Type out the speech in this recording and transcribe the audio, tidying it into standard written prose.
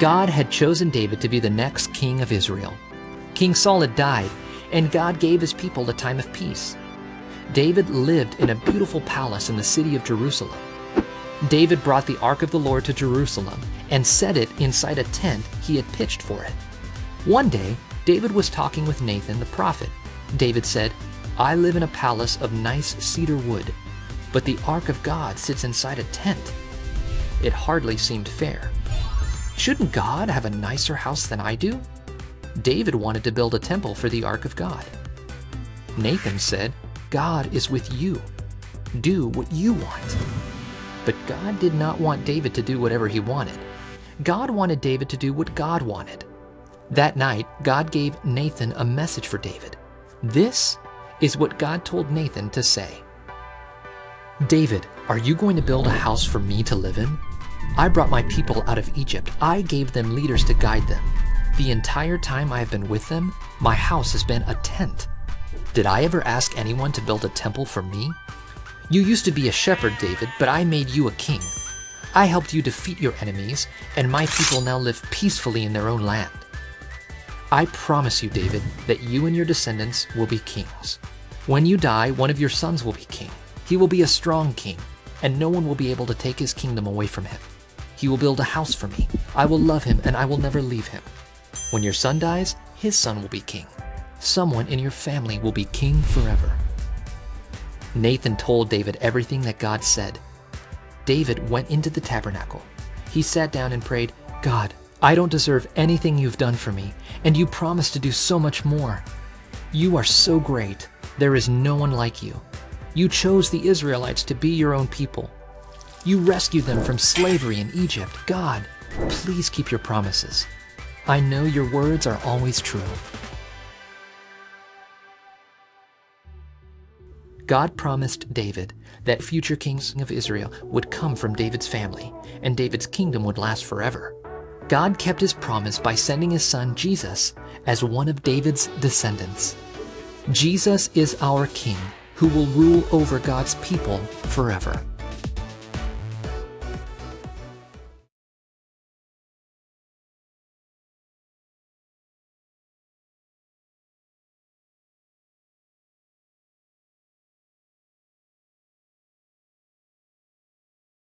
God had chosen David to be the next king of Israel. King Saul had died, and God gave his people a time of peace. David lived in a beautiful palace in the city of Jerusalem. David brought the ark of the Lord to Jerusalem and set it inside a tent he had pitched for it. One day, David was talking with Nathan the prophet. David said, "I live in a palace of nice cedar wood, but the ark of God sits inside a tent." It hardly seemed fair. Shouldn't God have a nicer house than I do? David wanted to build a temple for the ark of God. Nathan said, "God is with you. Do what you want." But God did not want David to do whatever he wanted. God wanted David to do what God wanted. That night, God gave Nathan a message for David. This is what God told Nathan to say. "David, are you going to build a house for me to live in? I brought my people out of Egypt. I gave them leaders to guide them. The entire time I have been with them, my house has been a tent. Did I ever ask anyone to build a temple for me? You used to be a shepherd, David, but I made you a king. I helped you defeat your enemies, and my people now live peacefully in their own land. I promise you, David, that you and your descendants will be kings. When you die, one of your sons will be king. He will be a strong king, and no one will be able to take his kingdom away from him. He will build a house for me. I will love him, and I will never leave him. When your son dies, his son will be king. Someone in your family will be king forever." Nathan told David everything that God said. David went into the tabernacle. He sat down and prayed, "God, I don't deserve anything you've done for me, and you promised to do so much more. You are so great. There is no one like you. You chose the Israelites to be your own people. You rescued them from slavery in Egypt. God, please keep your promises. I know your words are always true." God promised David that future kings of Israel would come from David's family, and David's kingdom would last forever. God kept his promise by sending his son Jesus as one of David's descendants. Jesus is our king who will rule over God's people forever.